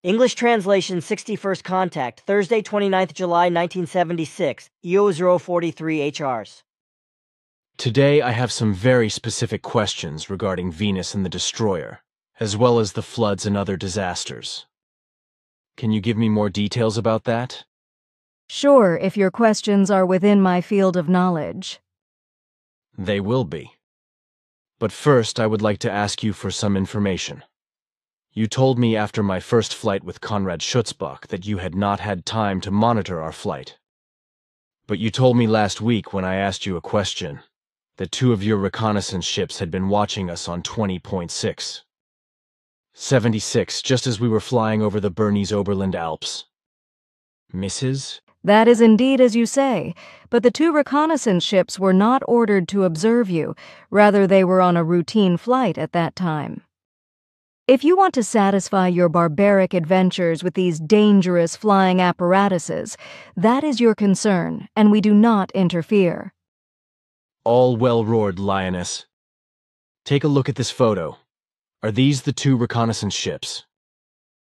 English translation 61st contact, Thursday 29th July 1976, EO043 HRs. Today I have some very specific questions regarding Venus and the Destroyer, as well as the floods and other disasters. Can you give me more details about that? Sure, if your questions are within my field of knowledge. They will be. But first I would like to ask you for some information. You told me after my first flight with Konrad Schutzbach that you had not had time to monitor our flight. But you told me last week when I asked you a question that 2 of your reconnaissance ships had been watching us on 20.6. 76, just as we were flying over the Bernese Oberland Alps. Mrs.? That is indeed as you say, but the 2 reconnaissance ships were not ordered to observe you. Rather, they were on a routine flight at that time. If you want to satisfy your barbaric adventures with these dangerous flying apparatuses, that is your concern, and we do not interfere. All well-roared, Lioness. Take a look at this photo. Are these the 2 reconnaissance ships?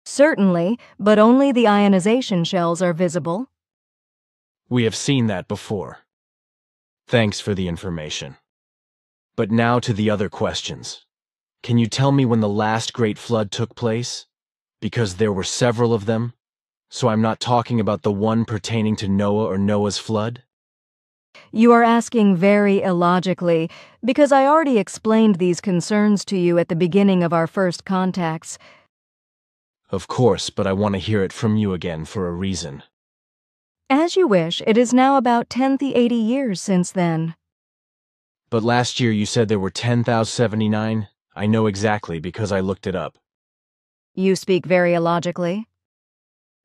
Certainly, but only the ionization shells are visible. We have seen that before. Thanks for the information. But now to the other questions. Can you tell me when the last great flood took place? Because there were several of them, so I'm not talking about the one pertaining to Noah or Noah's flood? You are asking very illogically, because I already explained these concerns to you at the beginning of our first contacts. Of course, but I want to hear it from you again for a reason. As you wish, it is now about 80 years since then. But last year you said there were 10,079? I know exactly because I looked it up. You speak very illogically.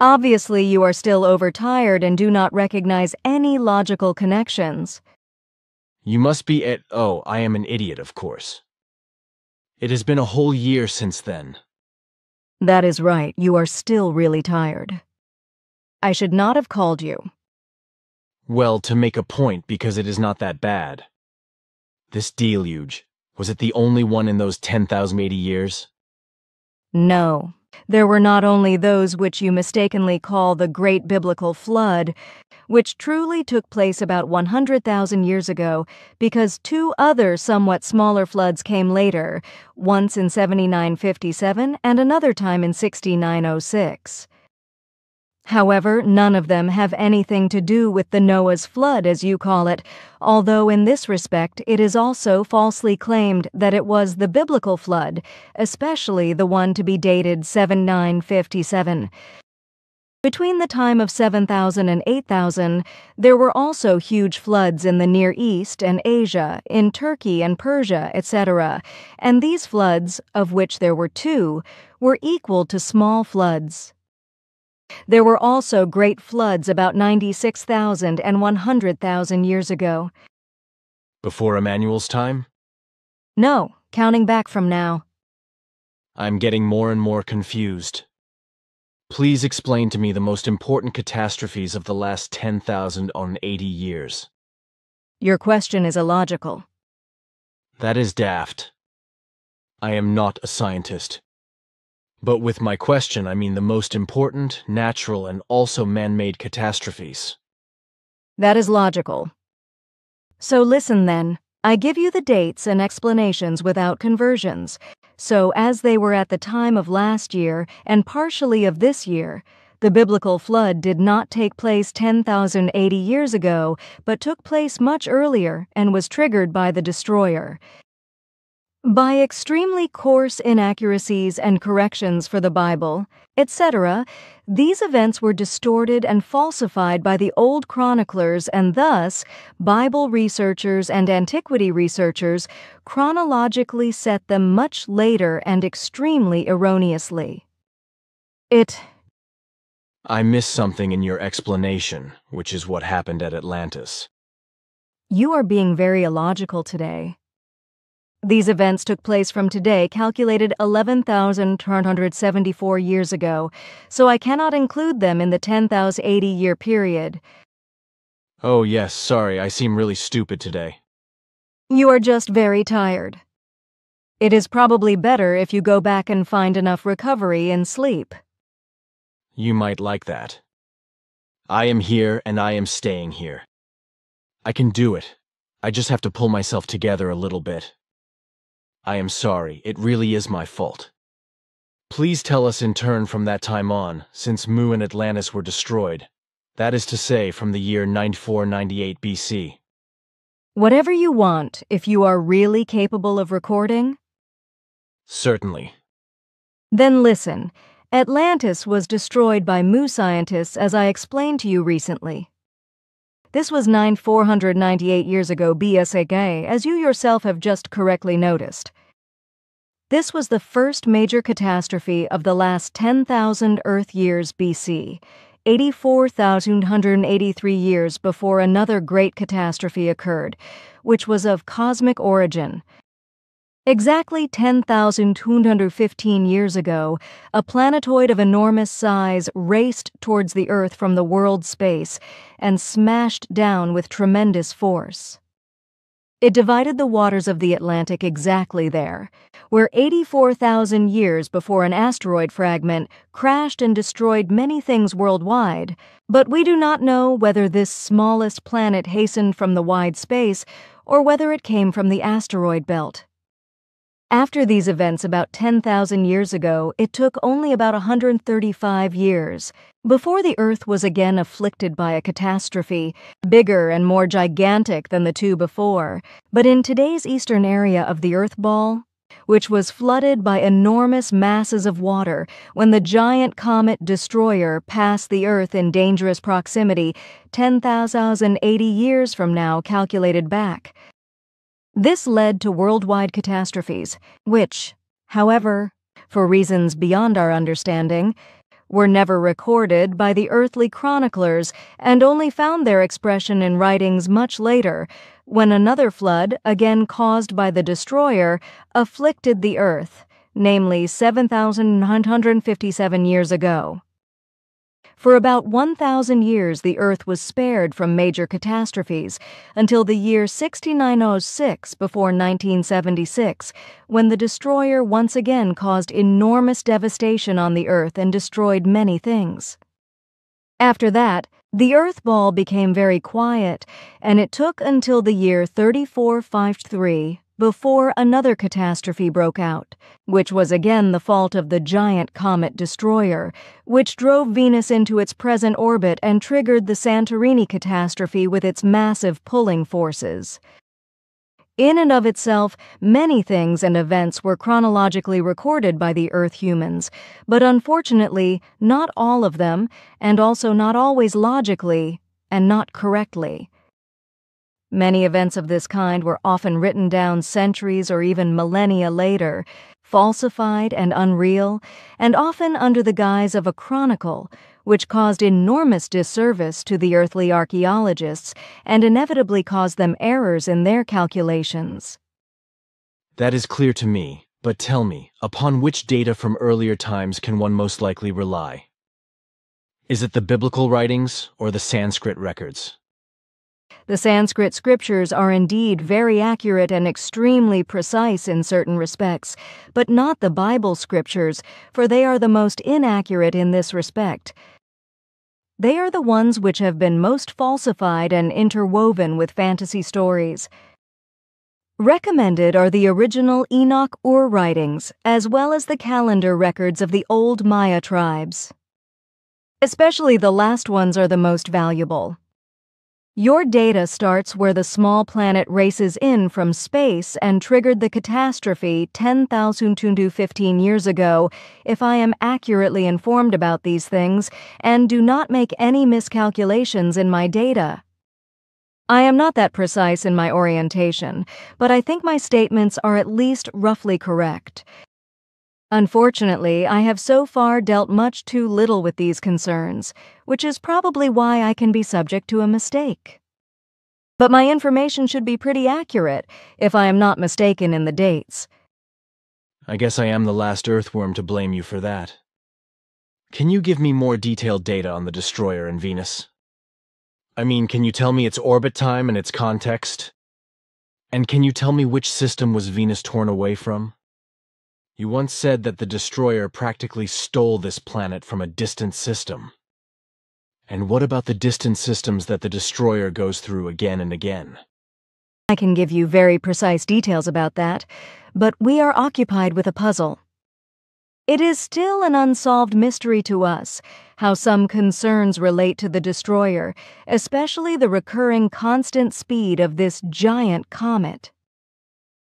Obviously, you are still overtired and do not recognize any logical connections. You must be oh, I am an idiot, of course. It has been a whole year since then. That is right, you are still really tired. I should not have called you. Well, to make a point, because it is not that bad. This deluge, was it the only one in those 10,080 years? No. There were not only those which you mistakenly call the Great Biblical Flood, which truly took place about 100,000 years ago, because 2 other somewhat smaller floods came later, once in 7957 and another time in 6906. However, none of them have anything to do with the Noah's flood, as you call it, although in this respect it is also falsely claimed that it was the biblical flood, especially the one to be dated 7957. Between the time of 7000 and 8000, there were also huge floods in the Near East and Asia, in Turkey and Persia, etc., and these floods, of which there were 2, were equal to small floods. There were also great floods about 96,000 and 100,000 years ago. Before Emmanuel's time? No, counting back from now. I'm getting more and more confused. Please explain to me the most important catastrophes of the last 10,080 years. Your question is illogical. That is daft. I am not a scientist. But with my question, I mean the most important, natural, and also man-made catastrophes. That is logical. So listen then. I give you the dates and explanations without conversions. So as they were at the time of last year and partially of this year, the biblical flood did not take place 10,080 years ago, but took place much earlier and was triggered by the destroyer. By extremely coarse inaccuracies and corrections for the Bible, etc., these events were distorted and falsified by the old chroniclers, and thus Bible researchers and antiquity researchers chronologically set them much later and extremely erroneously. I missed something in your explanation, which is what happened at Atlantis. You are being very illogical today. These events took place from today, calculated 11,274 years ago, so I cannot include them in the 10,080-year period. Oh yes, sorry, I seem really stupid today. You are just very tired. It is probably better if you go back and find enough recovery and sleep. You might like that. I am here and I am staying here. I can do it. I just have to pull myself together a little bit. I am sorry, it really is my fault. Please tell us in turn from that time on, since Mu and Atlantis were destroyed. That is to say, from the year 9498 BC. Whatever you want, if you are really capable of recording. Certainly. Then listen. Atlantis was destroyed by Mu scientists, as I explained to you recently. This was 9498 years ago BSAK, as you yourself have just correctly noticed. This was the first major catastrophe of the last 10,000 Earth years BC, 84,183 years before another great catastrophe occurred, which was of cosmic origin. Exactly 10,215 years ago, a planetoid of enormous size raced towards the Earth from the world's space and smashed down with tremendous force. It divided the waters of the Atlantic exactly there, where 84,000 years before an asteroid fragment crashed and destroyed many things worldwide, but we do not know whether this smallest planet hastened from the wide space or whether it came from the asteroid belt. After these events about 10,000 years ago, it took only about 135 years before the Earth was again afflicted by a catastrophe, bigger and more gigantic than the two before, but in today's eastern area of the Earth ball, which was flooded by enormous masses of water when the giant comet destroyer passed the Earth in dangerous proximity 10,080 years from now calculated back. This led to worldwide catastrophes, which, however, for reasons beyond our understanding, were never recorded by the earthly chroniclers and only found their expression in writings much later, when another flood, again caused by the destroyer, afflicted the earth, namely 7,957 years ago. For about 1,000 years, the Earth was spared from major catastrophes until the year 6906 before 1976, when the destroyer once again caused enormous devastation on the Earth and destroyed many things. After that, the Earth ball became very quiet, and it took until the year 3453 before another catastrophe broke out, which was again the fault of the giant comet destroyer, which drove Venus into its present orbit and triggered the Santorini catastrophe with its massive pulling forces. In and of itself, many things and events were chronologically recorded by the Earth humans, but unfortunately, not all of them, and also not always logically, and not correctly. Many events of this kind were often written down centuries or even millennia later, falsified and unreal, and often under the guise of a chronicle, which caused enormous disservice to the earthly archaeologists and inevitably caused them errors in their calculations. That is clear to me, but tell me, upon which data from earlier times can one most likely rely? Is it the biblical writings or the Sanskrit records? The Sanskrit scriptures are indeed very accurate and extremely precise in certain respects, but not the Bible scriptures, for they are the most inaccurate in this respect. They are the ones which have been most falsified and interwoven with fantasy stories. Recommended are the original Enoch-Ur writings, as well as the calendar records of the old Maya tribes. Especially the last ones are the most valuable. Your data starts where the small planet races in from space and triggered the catastrophe 10,215 years ago, if I am accurately informed about these things, and do not make any miscalculations in my data. I am not that precise in my orientation, but I think my statements are at least roughly correct. Unfortunately, I have so far dealt much too little with these concerns, which is probably why I can be subject to a mistake. But my information should be pretty accurate, if I am not mistaken in the dates. I guess I am the last earthworm to blame you for that. Can you give me more detailed data on the destroyer and Venus? I mean, can you tell me its orbit time and its context? And can you tell me which system was Venus torn away from? You once said that the destroyer practically stole this planet from a distant system. And what about the distant systems that the destroyer goes through again and again? I can give you very precise details about that, but we are occupied with a puzzle. It is still an unsolved mystery to us how some concerns relate to the destroyer, especially the recurring constant speed of this giant comet.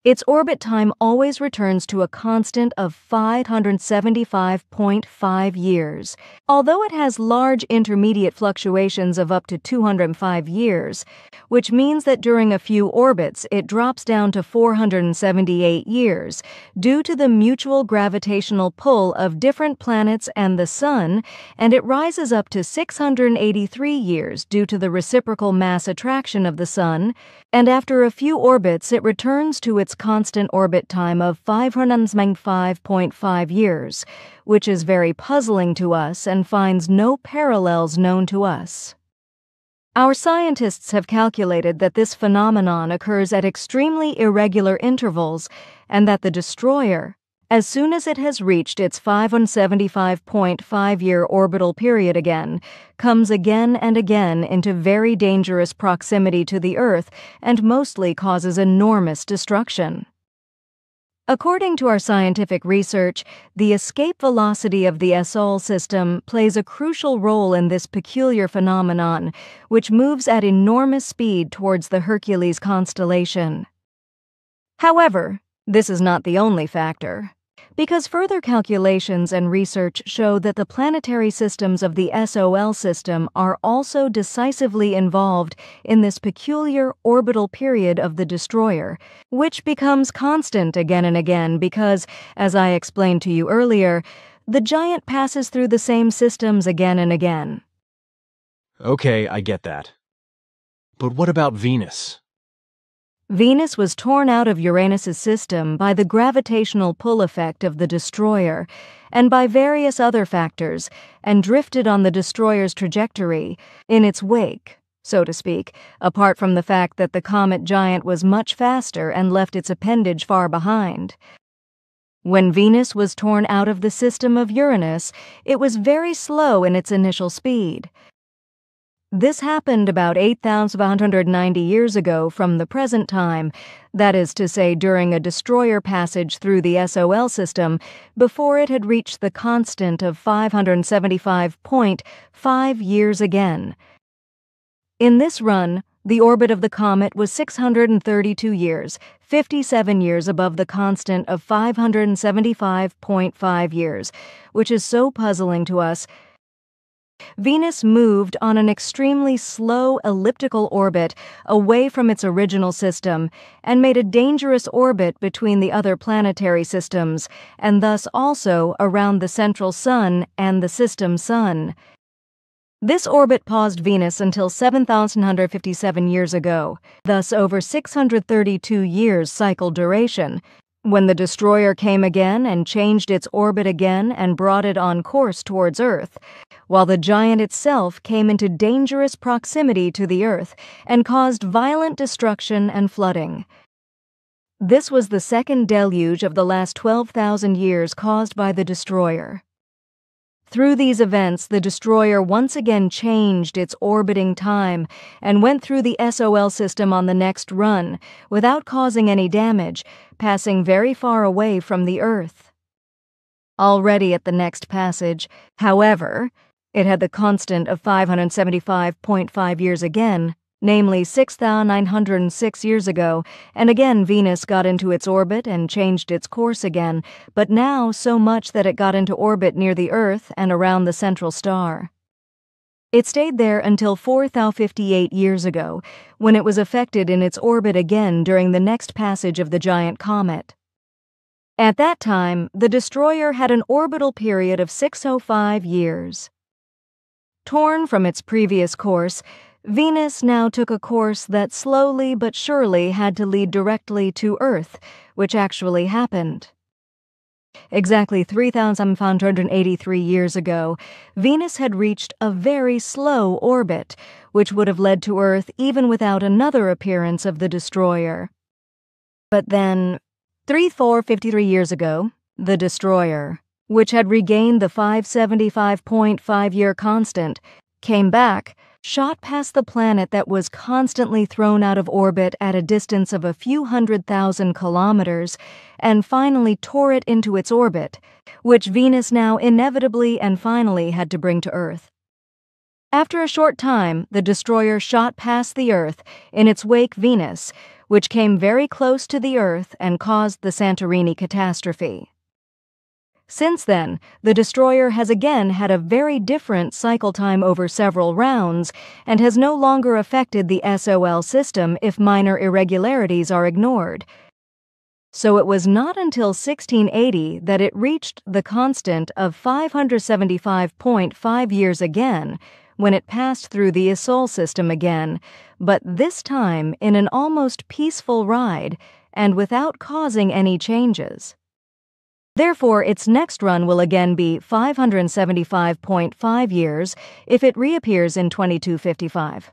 Its orbit time always returns to a constant of 575.5 years. Although it has large intermediate fluctuations of up to 205 years, which means that during a few orbits it drops down to 478 years due to the mutual gravitational pull of different planets and the Sun, and it rises up to 683 years due to the reciprocal mass attraction of the Sun, and after a few orbits it returns to its constant orbit time of 575.5 years, which is very puzzling to us and finds no parallels known to us. Our scientists have calculated that this phenomenon occurs at extremely irregular intervals and that the destroyer, as soon as it has reached its 575.5-year orbital period again, comes again and again into very dangerous proximity to the Earth and mostly causes enormous destruction. According to our scientific research, the escape velocity of the Sol system plays a crucial role in this peculiar phenomenon, which moves at enormous speed towards the Hercules constellation. However, this is not the only factor, because further calculations and research show that the planetary systems of the Sol system are also decisively involved in this peculiar orbital period of the destroyer, which becomes constant again and again because, as I explained to you earlier, the giant passes through the same systems again and again. Okay, I get that. But what about Venus? Venus was torn out of Uranus's system by the gravitational pull effect of the destroyer and by various other factors, and drifted on the destroyer's trajectory, in its wake, so to speak, apart from the fact that the comet giant was much faster and left its appendage far behind. When Venus was torn out of the system of Uranus, it was very slow in its initial speed. This happened about 8,190 years ago from the present time, that is to say during a destroyer passage through the Sol system before it had reached the constant of 575.5 years again. In this run, the orbit of the comet was 632 years, 57 years above the constant of 575.5 years, which is so puzzling to us. Venus moved on an extremely slow elliptical orbit away from its original system and made a dangerous orbit between the other planetary systems, and thus also around the central Sun and the system Sun. This orbit paused Venus until 7,157 years ago, thus over 632 years cycle duration, when the destroyer came again and changed its orbit again and brought it on course towards Earth, while the giant itself came into dangerous proximity to the Earth and caused violent destruction and flooding. This was the second deluge of the last 12,000 years caused by the destroyer. Through these events, the destroyer once again changed its orbiting time and went through the Sol system on the next run without causing any damage, passing very far away from the Earth. Already at the next passage, however, it had the constant of 575.5 years again, namely 6,906 years ago, and again Venus got into its orbit and changed its course again, but now so much that it got into orbit near the Earth and around the central star. It stayed there until 4,058 years ago, when it was affected in its orbit again during the next passage of the giant comet. At that time, the destroyer had an orbital period of 605 years. Torn from its previous course, Venus now took a course that slowly but surely had to lead directly to Earth, which actually happened. Exactly 3,583 years ago, Venus had reached a very slow orbit, which would have led to Earth even without another appearance of the destroyer. But then, 3,453 years ago, The destroyer, which had regained the 575.5-year constant, came back, shot past the planet that was constantly thrown out of orbit at a distance of a few 100,000 kilometers, and finally tore it into its orbit, which Venus now inevitably and finally had to bring to Earth. After a short time, the destroyer shot past the Earth, in its wake Venus, which came very close to the Earth and caused the Santorini catastrophe. Since then, the destroyer has again had a very different cycle time over several rounds and has no longer affected the SOL system if minor irregularities are ignored. So it was not until 1680 that it reached the constant of 575.5 years again, when it passed through the SOL system again, but this time in an almost peaceful ride and without causing any changes. Therefore, its next run will again be 575.5 years if it reappears in 2255.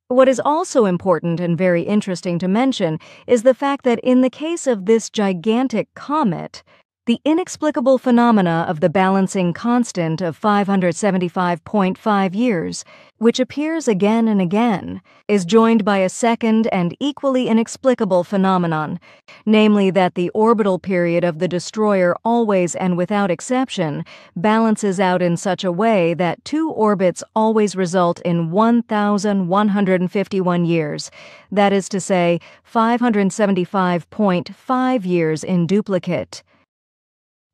What is also important and very interesting to mention is the fact that in the case of this gigantic comet, the inexplicable phenomena of the balancing constant of 575.5 years, which appears again and again, is joined by a second and equally inexplicable phenomenon, namely that the orbital period of the destroyer always and without exception balances out in such a way that two orbits always result in 1,151 years, that is to say, 575.5 years in duplicate.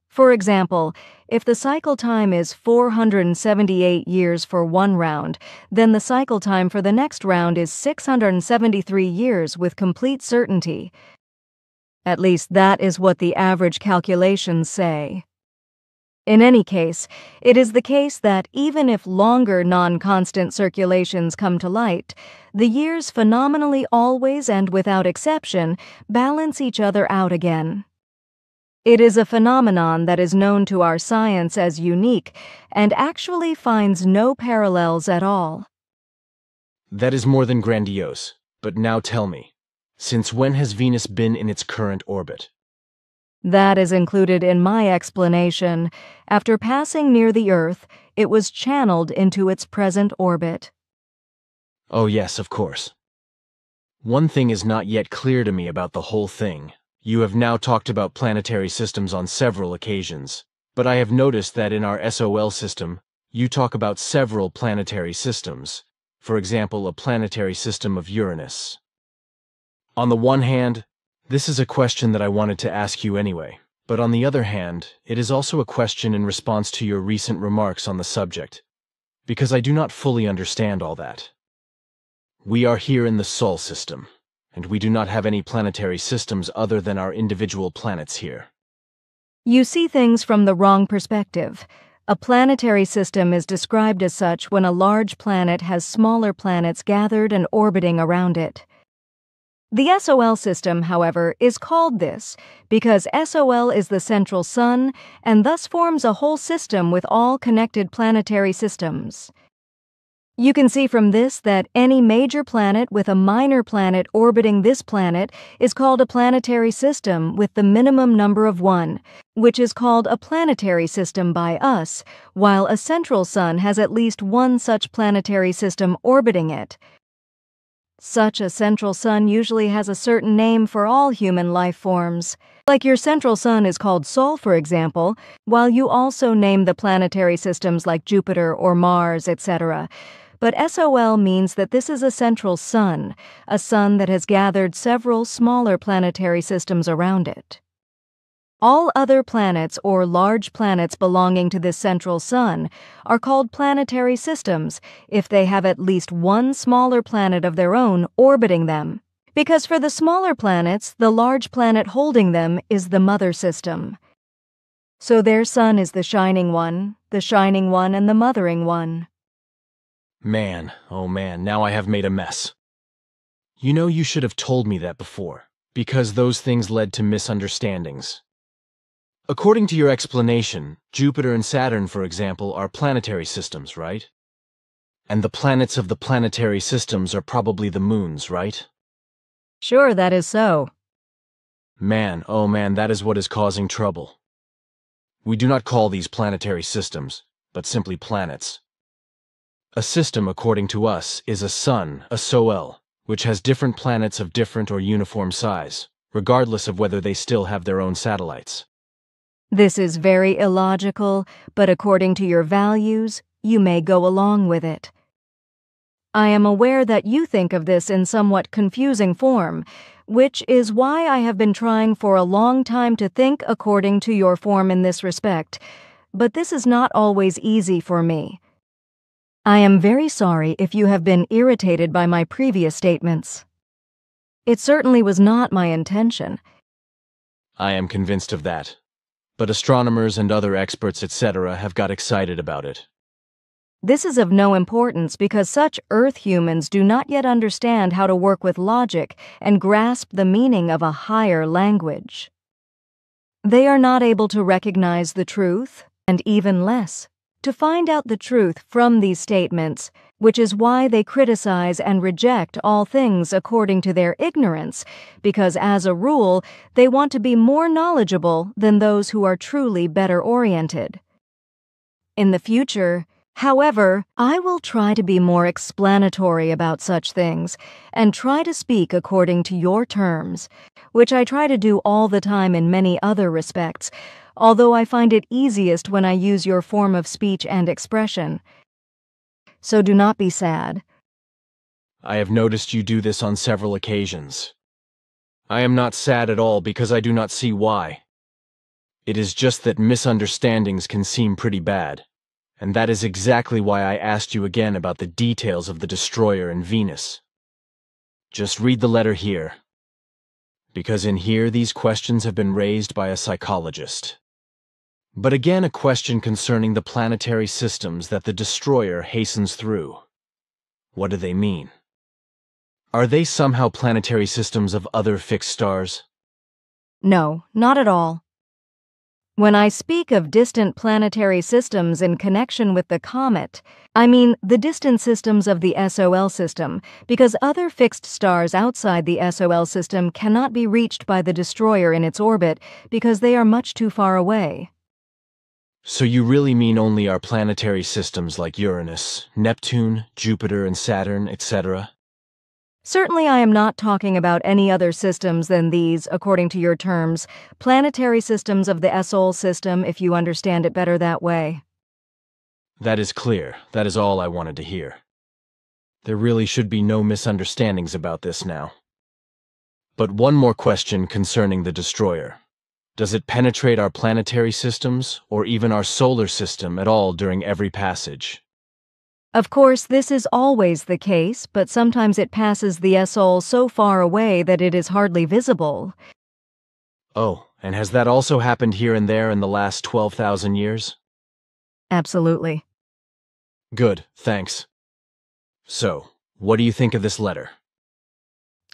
For example, if the cycle time is 478 years for one round, then the cycle time for the next round is 673 years with complete certainty. At least that is what the average calculations say. In any case, it is the case that even if longer non-constant circulations come to light, the years phenomenally always and without exception balance each other out again. It is a phenomenon that is known to our science as unique and actually finds no parallels at all. That is more than grandiose, but now tell me, since when has Venus been in its current orbit? That is included in my explanation. After passing near the Earth, it was channeled into its present orbit. Oh yes, of course. One thing is not yet clear to me about the whole thing. You have now talked about planetary systems on several occasions, but I have noticed that in our SOL system, you talk about several planetary systems, for example, a planetary system of Uranus. On the one hand, this is a question that I wanted to ask you anyway, but on the other hand, it is also a question in response to your recent remarks on the subject, because I do not fully understand all that. We are here in the Sol system, and we do not have any planetary systems other than our individual planets here. You see things from the wrong perspective. A planetary system is described as such when a large planet has smaller planets gathered and orbiting around it. The SOL system, however, is called this because SOL is the central sun and thus forms a whole system with all connected planetary systems. You can see from this that any major planet with a minor planet orbiting this planet is called a planetary system with the minimum number of 1, which is called a planetary system by us, while a central sun has at least one such planetary system orbiting it. Such a central sun usually has a certain name for all human life forms. Like your central sun is called Sol, for example, while you also name the planetary systems like Jupiter or Mars, etc. But SOL means that this is a central sun, a sun that has gathered several smaller planetary systems around it. All other planets or large planets belonging to this central sun are called planetary systems if they have at least one smaller planet of their own orbiting them, because for the smaller planets, the large planet holding them is the mother system. So their sun is the shining one, and the mothering one. Man, oh man, now I have made a mess. You know, you should have told me that before, because those things led to misunderstandings. According to your explanation, Jupiter and Saturn, for example, are planetary systems, right? And the planets of the planetary systems are probably the moons, right? Sure, that is so. Man, oh man, that is what is causing trouble. We do not call these planetary systems, but simply planets. A system, according to us, is a sun, a sol, which has different planets of different or uniform size, regardless of whether they still have their own satellites. This is very illogical, but according to your values, you may go along with it. I am aware that you think of this in somewhat confusing form, which is why I have been trying for a long time to think according to your form in this respect, but this is not always easy for me. I am very sorry if you have been irritated by my previous statements. It certainly was not my intention. I am convinced of that. But astronomers and other experts, etc., have got excited about it. This is of no importance because such Earth humans do not yet understand how to work with logic and grasp the meaning of a higher language. They are not able to recognize the truth, and even less, to find out the truth from these statements, which is why they criticize and reject all things according to their ignorance, because as a rule, they want to be more knowledgeable than those who are truly better oriented. In the future, however, I will try to be more explanatory about such things and try to speak according to your terms, which I try to do all the time in many other respects, although I find it easiest when I use your form of speech and expression. So do not be sad. I have noticed you do this on several occasions. I am not sad at all because I do not see why. It is just that misunderstandings can seem pretty bad, and that is exactly why I asked you again about the details of the destroyer and Venus. Just read the letter here, because in here these questions have been raised by a psychologist. But again, a question concerning the planetary systems that the destroyer hastens through. What do they mean? Are they somehow planetary systems of other fixed stars? No, not at all. When I speak of distant planetary systems in connection with the comet, I mean the distant systems of the SOL system, because other fixed stars outside the SOL system cannot be reached by the destroyer in its orbit because they are much too far away. So you really mean only our planetary systems like Uranus, Neptune, Jupiter and Saturn, etc.? Certainly I am not talking about any other systems than these, according to your terms, planetary systems of the SOL system, if you understand it better that way. That is clear. That is all I wanted to hear. There really should be no misunderstandings about this now. But one more question concerning the destroyer. Does it penetrate our planetary systems, or even our solar system at all during every passage? Of course, this is always the case, but sometimes it passes the SOL so far away that it is hardly visible. Oh, and has that also happened here and there in the last 12,000 years? Absolutely. Good, thanks. So, what do you think of this letter?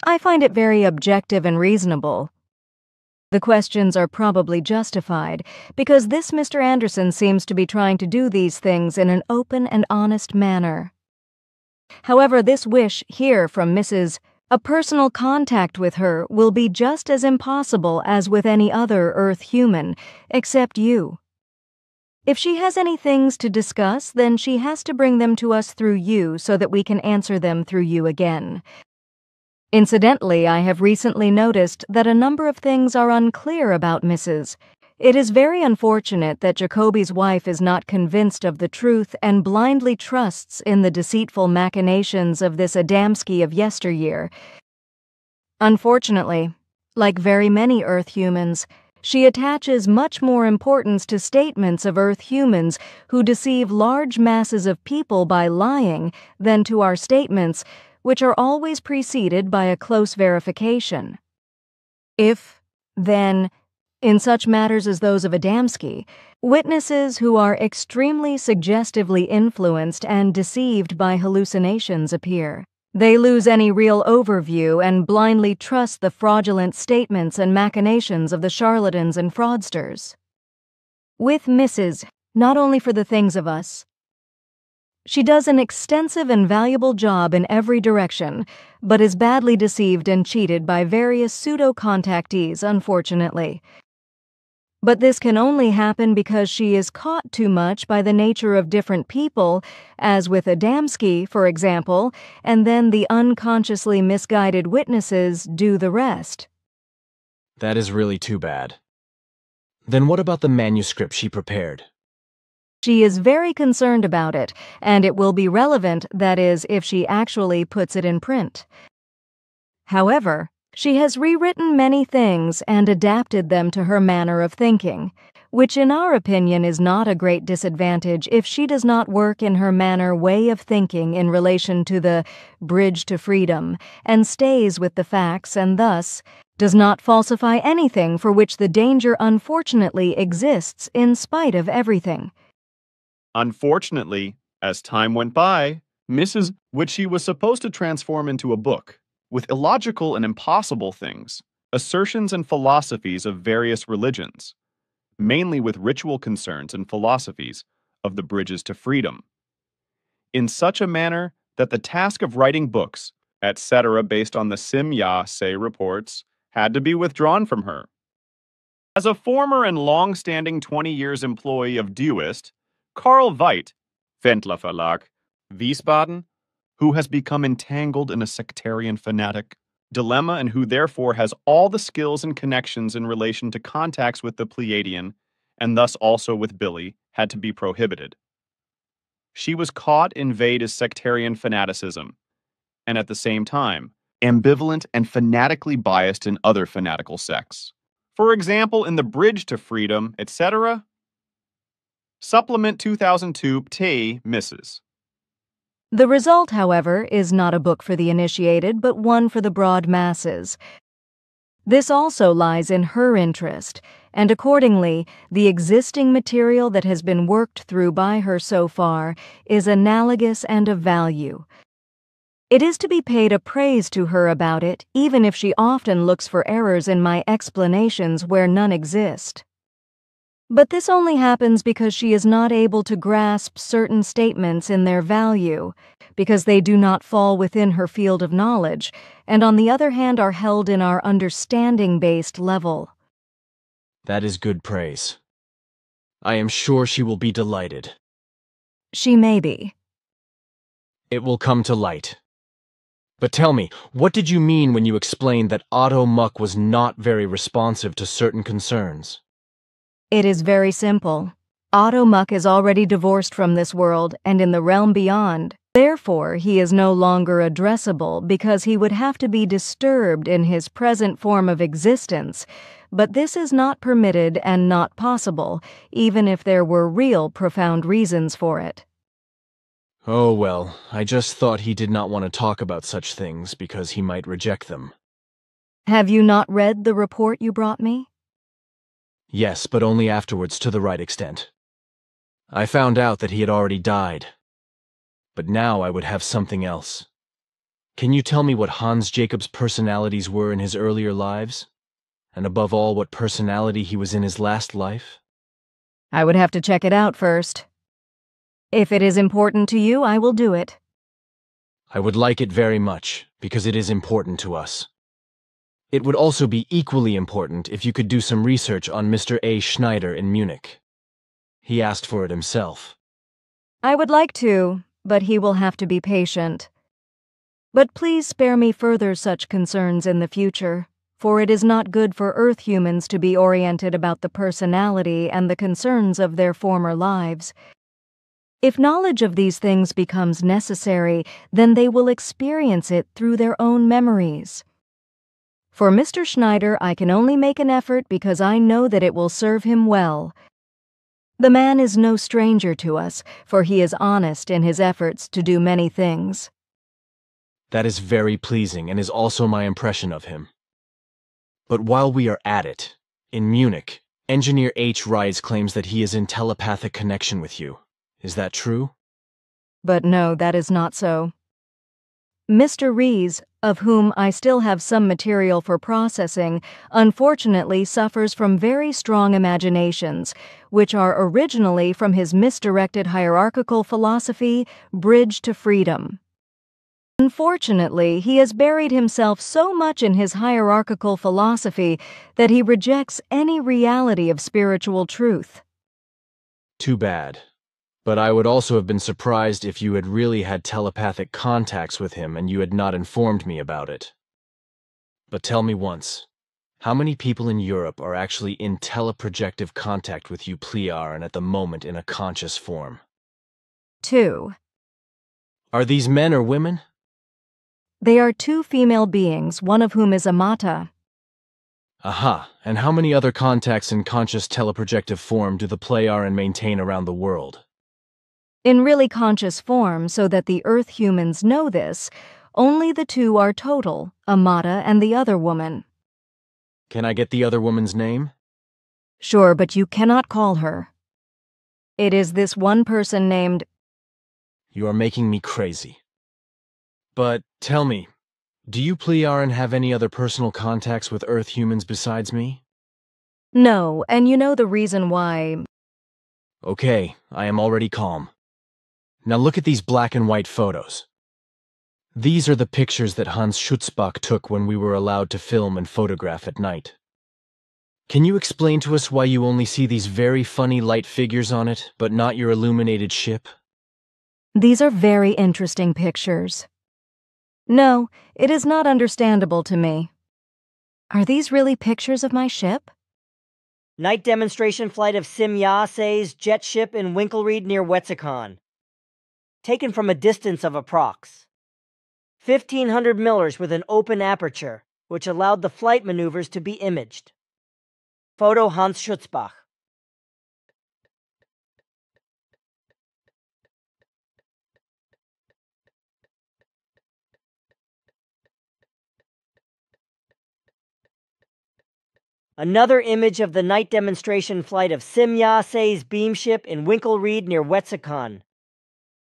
I find it very objective and reasonable. The questions are probably justified, because this Mr. Anderson seems to be trying to do these things in an open and honest manner. However, this wish here from Mrs. A personal contact with her will be just as impossible as with any other Earth human, except you. If she has any things to discuss, then she has to bring them to us through you so that we can answer them through you again. Incidentally, I have recently noticed that a number of things are unclear about Mrs. It is very unfortunate that Jacoby's wife is not convinced of the truth and blindly trusts in the deceitful machinations of this Adamski of yesteryear. Unfortunately, like very many Earth humans, she attaches much more importance to statements of Earth humans who deceive large masses of people by lying than to our statements, which are always preceded by a close verification. If, then, in such matters as those of Adamski, witnesses who are extremely suggestively influenced and deceived by hallucinations appear, they lose any real overview and blindly trust the fraudulent statements and machinations of the charlatans and fraudsters. With Mrs., not only for the things of us, She does an extensive and valuable job in every direction, but is badly deceived and cheated by various pseudo-contactees, unfortunately. But this can only happen because she is caught too much by the nature of different people, as with Adamski, for example, and then the unconsciously misguided witnesses do the rest. That is really too bad. Then what about the manuscript she prepared? She is very concerned about it, and it will be relevant, that is, if she actually puts it in print. However, she has rewritten many things and adapted them to her manner of thinking, which in our opinion is not a great disadvantage if she does not work in her way of thinking in relation to the bridge to freedom, and stays with the facts and thus does not falsify anything for which the danger unfortunately exists in spite of everything. Unfortunately, as time went by, Mrs. which she was supposed to transform into a book, with illogical and impossible things, assertions and philosophies of various religions, mainly with ritual concerns and philosophies of the bridges to freedom, in such a manner that the task of writing books, etc., based on the Sim-Ya-Se reports, had to be withdrawn from her. As a former and long-standing 20 years employee of Duist, Karl Veit, Ventler Verlag, Wiesbaden, who has become entangled in a sectarian fanatic dilemma and who therefore has all the skills and connections in relation to contacts with the Pleiadian, and thus also with Billy, had to be prohibited. She was caught in Veda's sectarian fanaticism, and at the same time, ambivalent and fanatically biased in other fanatical sects. For example, in the Bridge to Freedom, etc. Supplement 2002 Ptei, Mrs. The result, however, is not a book for the initiated, but one for the broad masses. This also lies in her interest, and accordingly, the existing material that has been worked through by her so far is analogous and of value. It is to be paid a praise to her about it, even if she often looks for errors in my explanations where none exist. But this only happens because she is not able to grasp certain statements in their value, because they do not fall within her field of knowledge, and on the other hand are held in our understanding-based level. That is good praise. I am sure she will be delighted. She may be. It will come to light. But tell me, what did you mean when you explained that Otto Muck was not very responsive to certain concerns? It is very simple. Otto Muck is already divorced from this world and in the realm beyond. Therefore, he is no longer addressable because he would have to be disturbed in his present form of existence, but this is not permitted and not possible, even if there were real profound reasons for it. Oh well, I just thought he did not want to talk about such things because he might reject them. Have you not read the report you brought me? Yes, but only afterwards to the right extent. I found out that he had already died. But now I would have something else. Can you tell me what Hans Jacob's personalities were in his earlier lives? And above all, what personality he was in his last life? I would have to check it out first. If it is important to you, I will do it. I would like it very much, because it is important to us. It would also be equally important if you could do some research on Mr. A. Schneider in Munich. He asked for it himself. I would like to, but he will have to be patient. But please spare me further such concerns in the future, for it is not good for Earth humans to be oriented about the personality and the concerns of their former lives. If knowledge of these things becomes necessary, then they will experience it through their own memories. For Mr. Schneider, I can only make an effort because I know that it will serve him well. The man is no stranger to us, for he is honest in his efforts to do many things. That is very pleasing and is also my impression of him. But while we are at it, in Munich, Engineer H. Reis claims that he is in telepathic connection with you. Is that true? But no, that is not so. Mr. Rees, of whom I still have some material for processing, unfortunately suffers from very strong imaginations, which are originally from his misdirected hierarchical philosophy, Bridge to Freedom. Unfortunately, he has buried himself so much in his hierarchical philosophy that he rejects any reality of spiritual truth. Too bad. But I would also have been surprised if you had really had telepathic contacts with him and you had not informed me about it. But tell me once, how many people in Europe are actually in teleprojective contact with you, Plearin, at the moment in a conscious form? 2. Are these men or women? They are 2 female beings, one of whom is a Mata. Aha, and how many other contacts in conscious teleprojective form do the Plearin maintain around the world? In really conscious form, so that the Earth humans know this, only the 2 are total, a Mata and the other woman. Can I get the other woman's name? Sure, but you cannot call her. It is this one person named... You are making me crazy. But tell me, do you, Plearin, have any other personal contacts with Earth humans besides me? No, and you know the reason why... Okay, I am already calm. Now look at these black and white photos. These are the pictures that Hans Schutzbach took when we were allowed to film and photograph at night. Can you explain to us why you only see these very funny light figures on it, but not your illuminated ship? These are very interesting pictures. No, it is not understandable to me. Are these really pictures of my ship? Night demonstration flight of Simyase's jet ship in Winkelried near Wetzikon. Taken from a distance of approx. 1,500 millers with an open aperture, which allowed the flight maneuvers to be imaged. Photo Hans Schutzbach. Another image of the night demonstration flight of Simyase's beam ship in Winkelried near Wetzikon.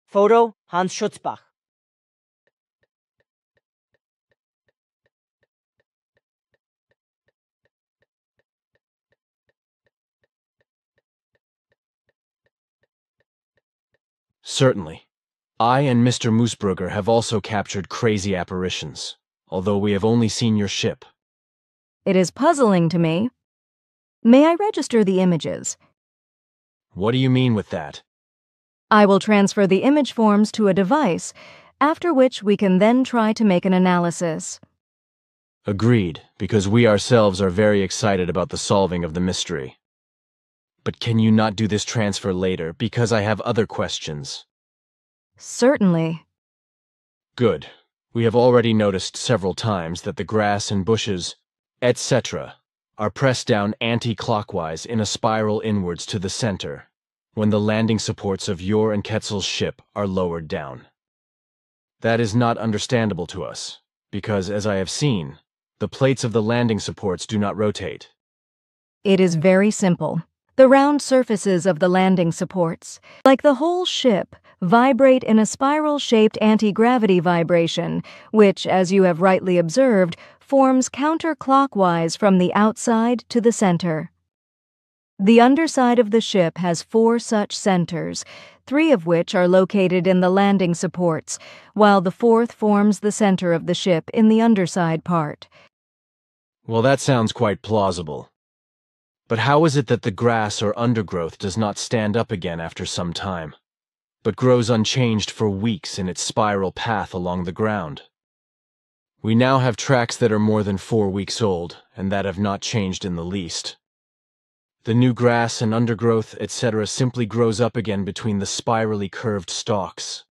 Photo Hans Schutzbach. Certainly. I and Mr. Moosbrugger have also captured crazy apparitions, although we have only seen your ship. It is puzzling to me. May I register the images? What do you mean with that? I will transfer the image forms to a device, after which we can then try to make an analysis. Agreed, because we ourselves are very excited about the solving of the mystery. But can you not do this transfer later, because I have other questions? Certainly. Good. We have already noticed several times that the grass and bushes, etc., are pressed down anti-clockwise in a spiral inwards to the center, when the landing supports of your and Ketzel's ship are lowered down. That is not understandable to us, because, as I have seen, the plates of the landing supports do not rotate. It is very simple. The round surfaces of the landing supports, like the whole ship, vibrate in a spiral-shaped anti-gravity vibration, which, as you have rightly observed, forms counterclockwise from the outside to the center. The underside of the ship has 4 such centers, 3 of which are located in the landing supports, while the 4th forms the center of the ship in the underside part. Well, that sounds quite plausible. But how is it that the grass or undergrowth does not stand up again after some time, but grows unchanged for weeks in its spiral path along the ground? We now have tracks that are more than 4 weeks old, and that have not changed in the least. The new grass and undergrowth, etc., simply grows up again between the spirally curved stalks.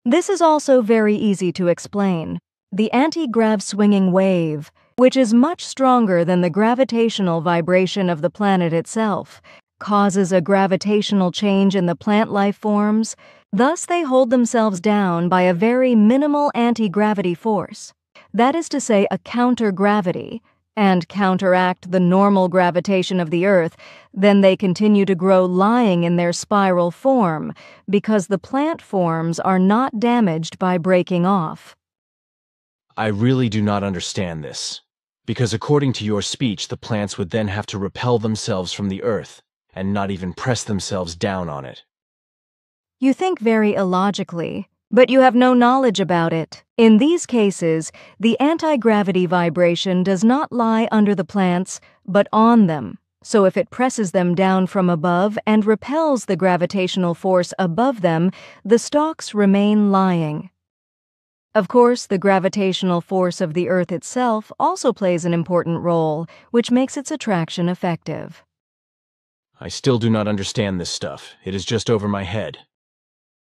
This is also very easy to explain. The anti-grav swinging wave, which is much stronger than the gravitational vibration of the planet itself, causes a gravitational change in the plant life forms. Thus they hold themselves down by a very minimal anti-gravity force. That is to say, a counter-gravity, and counteract the normal gravitation of the Earth. Then they continue to grow lying in their spiral form, because the plant forms are not damaged by breaking off. I really do not understand this, because according to your speech, the plants would then have to repel themselves from the earth and not even press themselves down on it. You think very illogically, but you have no knowledge about it. In these cases, the anti-gravity vibration does not lie under the plants, but on them. So if it presses them down from above and repels the gravitational force above them, the stalks remain lying. Of course, the gravitational force of the Earth itself also plays an important role, which makes its attraction effective. I still do not understand this stuff. It is just over my head.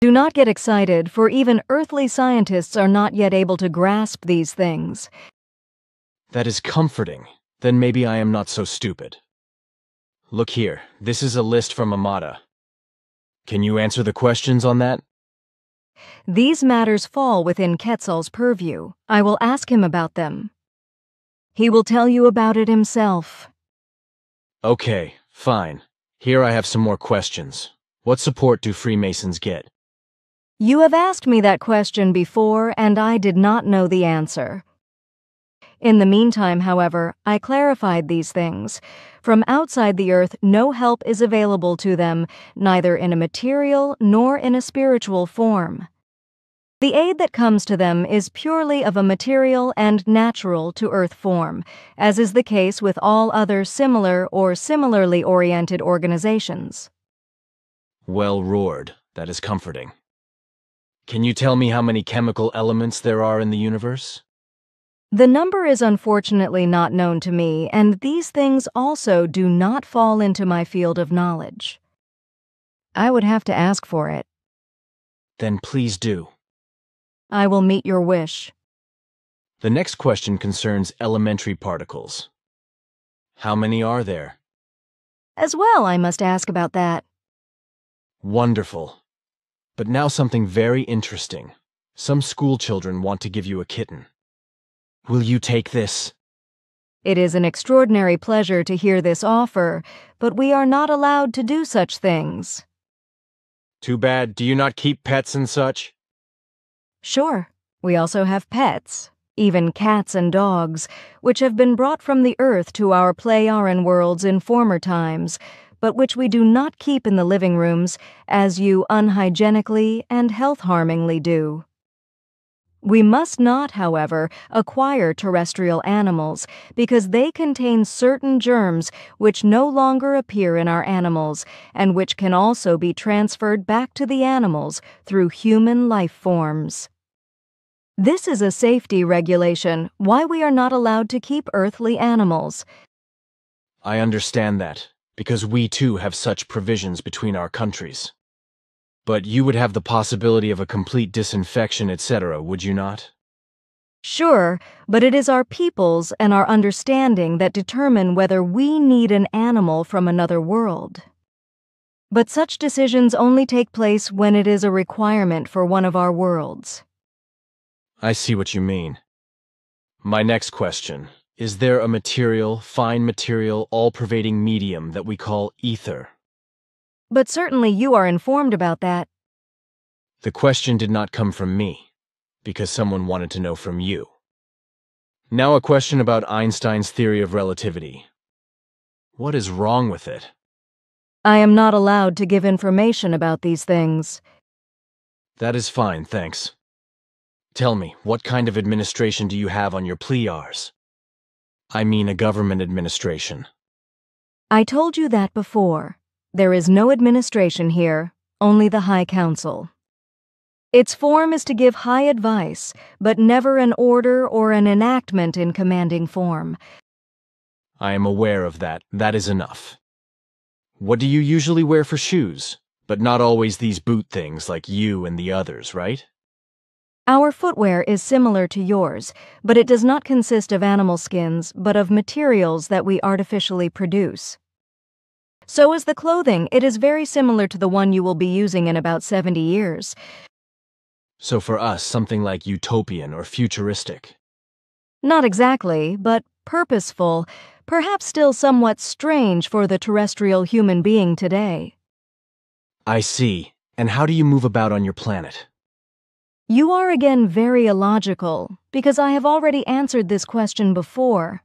Do not get excited, for even earthly scientists are not yet able to grasp these things. That is comforting. Then maybe I am not so stupid. Look here, this is a list from Amada. Can you answer the questions on that? These matters fall within Quetzal's purview. I will ask him about them. He will tell you about it himself. Okay, fine. Here I have some more questions. What support do Freemasons get? You have asked me that question before, and I did not know the answer. In the meantime, however, I clarified these things. From outside the earth, no help is available to them, neither in a material nor in a spiritual form. The aid that comes to them is purely of a material and natural to earth form, as is the case with all other similar or similarly oriented organizations. Well roared. That is comforting. Can you tell me how many chemical elements there are in the universe? The number is unfortunately not known to me, and these things also do not fall into my field of knowledge. I would have to ask for it. Then please do. I will meet your wish. The next question concerns elementary particles. How many are there? As well, I must ask about that. Wonderful. But now something very interesting. Some school children want to give you a kitten. Will you take this? It is an extraordinary pleasure to hear this offer, but we are not allowed to do such things. Too bad. Do you not keep pets and such? Sure, we also have pets, even cats and dogs, which have been brought from the earth to our Playaran worlds in former times, but which we do not keep in the living rooms, as you unhygienically and health-harmingly do. We must not, however, acquire terrestrial animals, because they contain certain germs which no longer appear in our animals, and which can also be transferred back to the animals through human life forms. This is a safety regulation, why we are not allowed to keep earthly animals. I understand that, because we too have such provisions between our countries. But you would have the possibility of a complete disinfection, etc., would you not? Sure, but it is our peoples and our understanding that determine whether we need an animal from another world. But such decisions only take place when it is a requirement for one of our worlds. I see what you mean. My next question. Is there a material, fine material, all-pervading medium that we call ether? But certainly you are informed about that. The question did not come from me, because someone wanted to know from you. Now a question about Einstein's theory of relativity. What is wrong with it? I am not allowed to give information about these things. That is fine, thanks. Tell me, what kind of administration do you have on your Pleiars? I mean a government administration. I told you that before. There is no administration here, only the High Council. Its form is to give high advice, but never an order or an enactment in commanding form. I am aware of that. That is enough. What do you usually wear for shoes? But not always these boot things like you and the others, right? Our footwear is similar to yours, but it does not consist of animal skins, but of materials that we artificially produce. So is the clothing. It is very similar to the one you will be using in about 70 years. So for us, something like utopian or futuristic. Not exactly, but purposeful, perhaps still somewhat strange for the terrestrial human being today. I see. And how do you move about on your planet? You are again very illogical, because I have already answered this question before.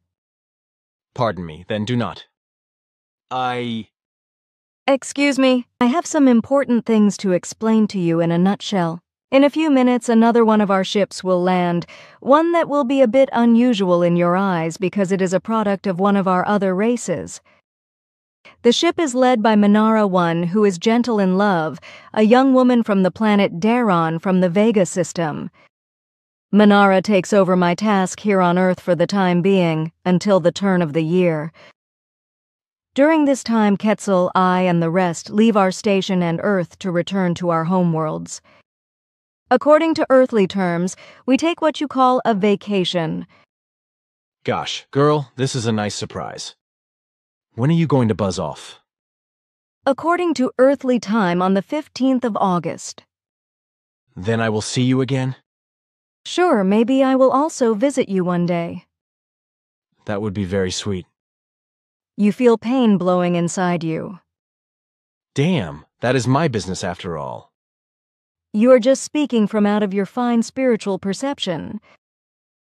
Pardon me, then do not. Excuse me, I have some important things to explain to you in a nutshell. In a few minutes, another one of our ships will land, one that will be a bit unusual in your eyes because it is a product of one of our other races. The ship is led by Minara 1, who is gentle in love, a young woman from the planet Daron from the Vega system. Minara takes over my task here on Earth for the time being, until the turn of the year. During this time, Quetzal, I, and the rest leave our station and Earth to return to our homeworlds. According to earthly terms, we take what you call a vacation. Gosh, girl, this is a nice surprise. When are you going to buzz off? According to earthly time, on the 15th of August. Then I will see you again? Sure, maybe I will also visit you one day. That would be very sweet. You feel pain blowing inside you. Damn, that is my business after all. You are just speaking from out of your fine spiritual perception.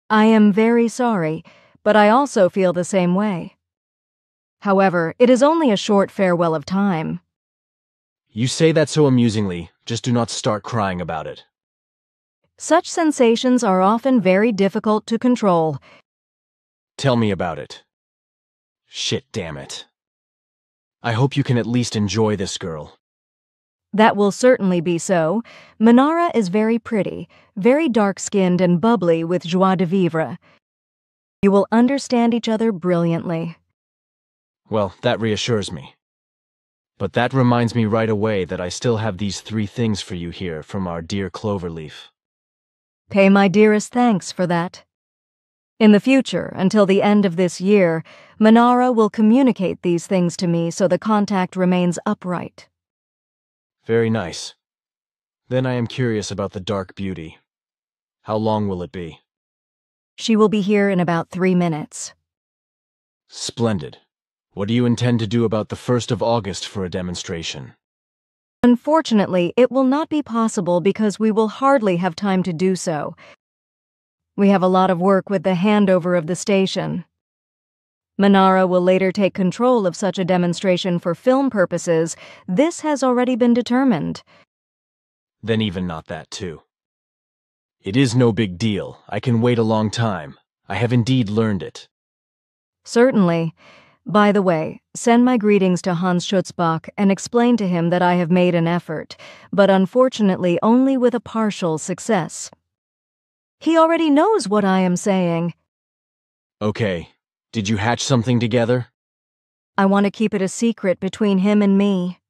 I am very sorry, but I also feel the same way. However, it is only a short farewell of time. You say that so amusingly, just do not start crying about it. Such sensations are often very difficult to control. Tell me about it. Shit, damn it. I hope you can at least enjoy this girl. That will certainly be so. Minara is very pretty, very dark-skinned and bubbly with joie de vivre. You will understand each other brilliantly. Well, that reassures me. But that reminds me right away that I still have these 3 things for you here from our dear Cloverleaf. Pay my dearest thanks for that. In the future, until the end of this year, Minara will communicate these things to me so the contact remains upright. Very nice. Then I am curious about the Dark Beauty. How long will it be? She will be here in about 3 minutes. Splendid. What do you intend to do about the 1st of August for a demonstration? Unfortunately, it will not be possible because we will hardly have time to do so. We have a lot of work with the handover of the station. Minara will later take control of such a demonstration for film purposes. This has already been determined. Then even not that, too. It is no big deal. I can wait a long time. I have indeed learned it. Certainly. By the way, send my greetings to Hans Schutzbach and explain to him that I have made an effort, but unfortunately only with a partial success. He already knows what I am saying. Okay. Did you hatch something together? I want to keep it a secret between him and me.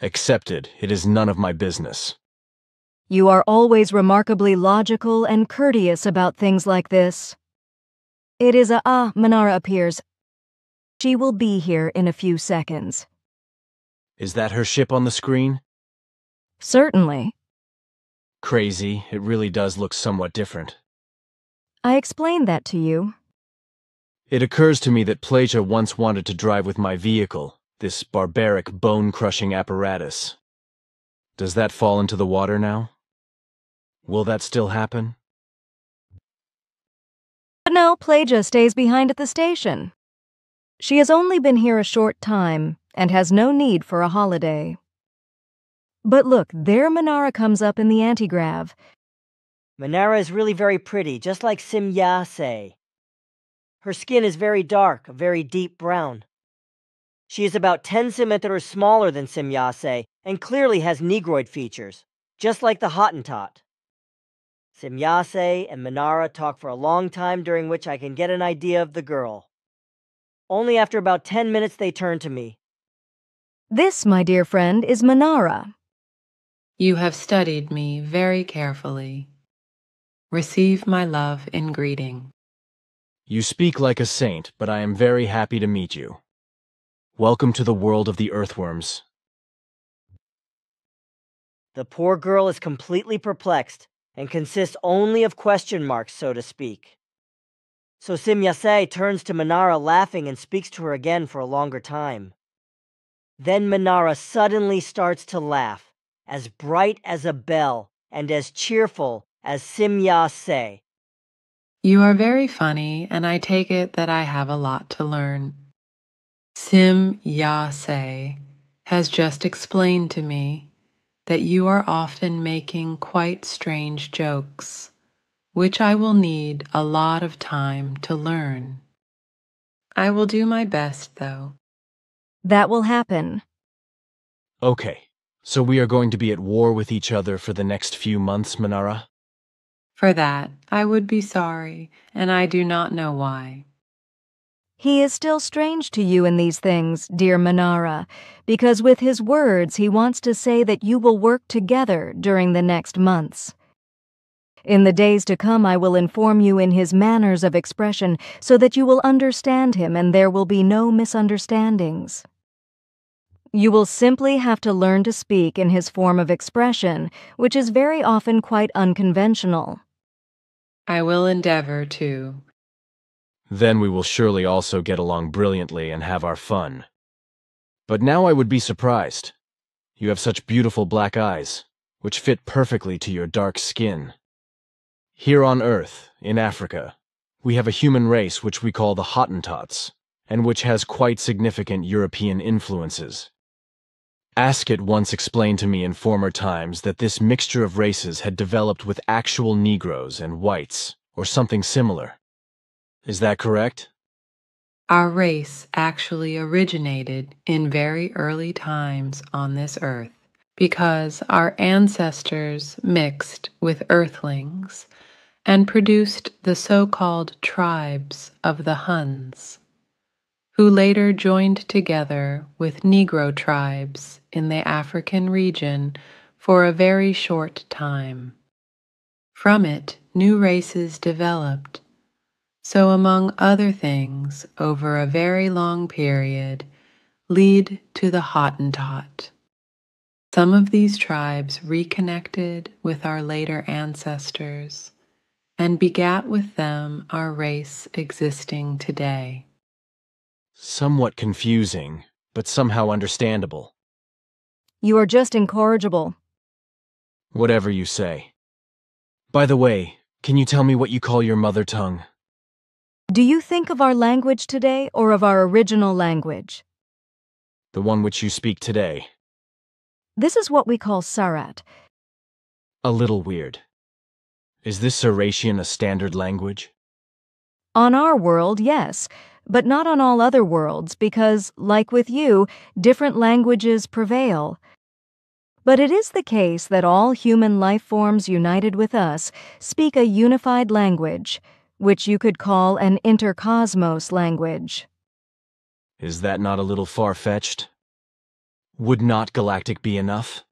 Accepted. It is none of my business. You are always remarkably logical and courteous about things like this. It is Minara appears. She will be here in a few seconds. Is that her ship on the screen? Certainly. Crazy. It really does look somewhat different. I explained that to you. It occurs to me that Plagia once wanted to drive with my vehicle, this barbaric bone-crushing apparatus. Does that fall into the water now? Will that still happen? But no, Plagia stays behind at the station. She has only been here a short time and has no need for a holiday. But look, there Minara comes up in the antigrav. Minara is really very pretty, just like Simyase. Her skin is very dark, a very deep brown. She is about 10 centimeters smaller than Simyase and clearly has negroid features, just like the Hottentot. Simyase and Minara talk for a long time, during which I can get an idea of the girl. Only after about 10 minutes they turn to me. This, my dear friend, is Minara. You have studied me very carefully. Receive my love in greeting. You speak like a saint, but I am very happy to meet you. Welcome to the world of the earthworms. The poor girl is completely perplexed and consists only of question marks, so to speak. So Simyase turns to Minara laughing and speaks to her again for a longer time. Then Minara suddenly starts to laugh, as bright as a bell, and as cheerful as Simya-se. You are very funny, and I take it that I have a lot to learn. Simya-se has just explained to me that you are often making quite strange jokes, which I will need a lot of time to learn. I will do my best, though. That will happen. Okay, so we are going to be at war with each other for the next few months, Manara? For that, I would be sorry, and I do not know why. He is still strange to you in these things, dear Manara, because with his words he wants to say that you will work together during the next months. In the days to come I will inform you in his manners of expression so that you will understand him and there will be no misunderstandings. You will simply have to learn to speak in his form of expression, which is very often quite unconventional. I will endeavor to. Then we will surely also get along brilliantly and have our fun. But now I would be surprised. You have such beautiful black eyes, which fit perfectly to your dark skin. Here on Earth, in Africa, we have a human race which we call the Hottentots, and which has quite significant European influences. Askett once explained to me in former times that this mixture of races had developed with actual Negroes and whites, or something similar. Is that correct? Our race actually originated in very early times on this earth because our ancestors mixed with earthlings and produced the so-called tribes of the Huns, who later joined together with Negro tribes in the African region for a very short time. From it, new races developed. So, among other things, over a very long period, lead to the Hottentot. Some of these tribes reconnected with our later ancestors and begat with them our race existing today. Somewhat confusing, but somehow understandable. You are just incorrigible. Whatever you say. By the way, can you tell me what you call your mother tongue? Do you think of our language today or of our original language? The one which you speak today. This is what we call Sarat. A little weird. Is this Saratian a standard language? On our world, yes, but not on all other worlds because, like with you, different languages prevail. But it is the case that all human life forms united with us speak a unified language, which you could call an intercosmos language. Is that not a little far-fetched? Would not galactic be enough?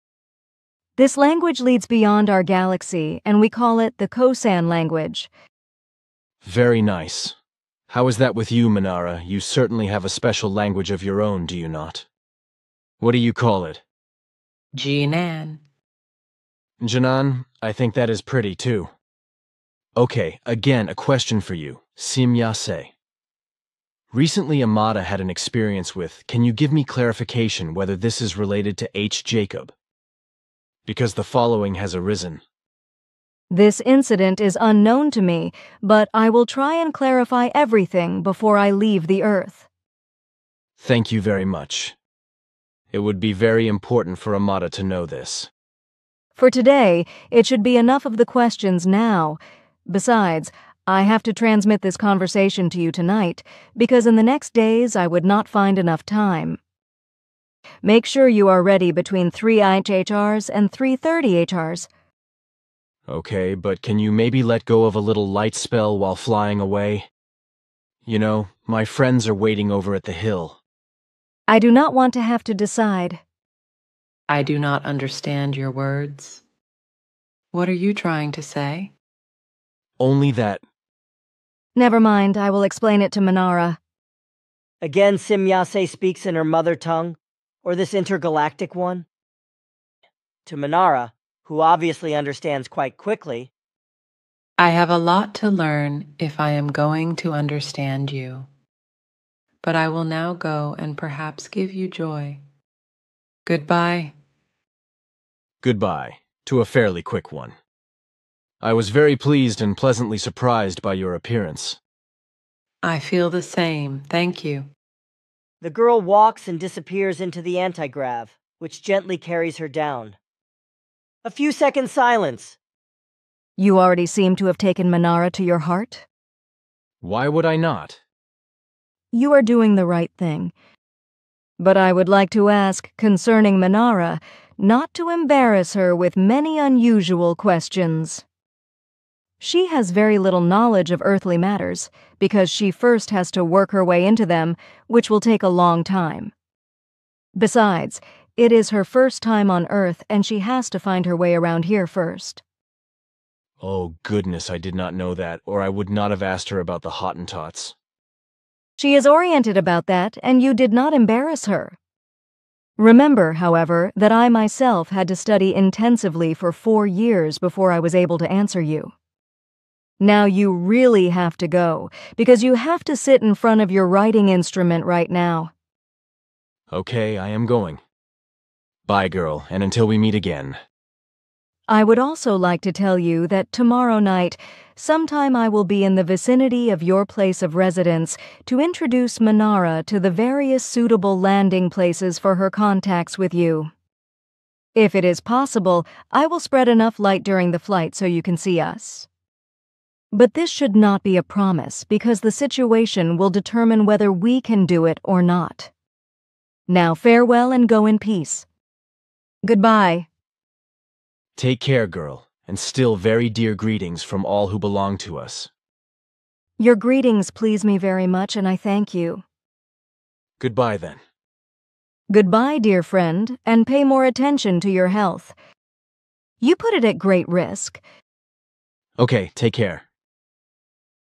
This language leads beyond our galaxy, and we call it the Kosan language. Very nice. How is that with you, Manara? You certainly have a special language of your own, do you not? What do you call it? Jinan. Janan, I think that is pretty, too. Okay, again, a question for you. Simya-se. Recently, Amada had an experience with, can you give me clarification whether this is related to H. Jacob? Because the following has arisen. This incident is unknown to me, but I will try and clarify everything before I leave the Earth. Thank you very much. It would be very important for Amada to know this. For today, it should be enough of the questions now. Besides, I have to transmit this conversation to you tonight, because in the next days I would not find enough time. Make sure you are ready between 3 HHRs and 3:30 HRs. Okay, but can you maybe let go of a little light spell while flying away? You know, my friends are waiting over at the hill. I do not want to have to decide. I do not understand your words. What are you trying to say? Only that. Never mind, I will explain it to Manara. Again, Simya-se speaks in her mother tongue, or this intergalactic one. To Manara, who obviously understands quite quickly. I have a lot to learn if I am going to understand you. But I will now go and perhaps give you joy. Goodbye. Goodbye. to a fairly quick one. I was very pleased and pleasantly surprised by your appearance. I feel the same, thank you. The girl walks and disappears into the antigrav, which gently carries her down. A few seconds silence. You already seem to have taken Manara to your heart. Why would I not? You are doing the right thing. But I would like to ask concerning Manara, not to embarrass her with many unusual questions. She has very little knowledge of earthly matters, because she first has to work her way into them, which will take a long time. Besides, it is her first time on Earth, and she has to find her way around here first. Oh, goodness, I did not know that, or I would not have asked her about the Hottentots. She is oriented about that, and you did not embarrass her. Remember, however, that I myself had to study intensively for 4 years before I was able to answer you. Now you really have to go, because you have to sit in front of your writing instrument right now. Okay, I am going. Bye, girl, and until we meet again. I would also like to tell you that tomorrow night, sometime I will be in the vicinity of your place of residence to introduce Manara to the various suitable landing places for her contacts with you. If it is possible, I will spread enough light during the flight so you can see us. But this should not be a promise, because the situation will determine whether we can do it or not. Now farewell and go in peace. Goodbye. Take care, girl, and still very dear greetings from all who belong to us. Your greetings please me very much, and I thank you. Goodbye, then. Goodbye, dear friend, and pay more attention to your health. You put it at great risk. Okay, take care.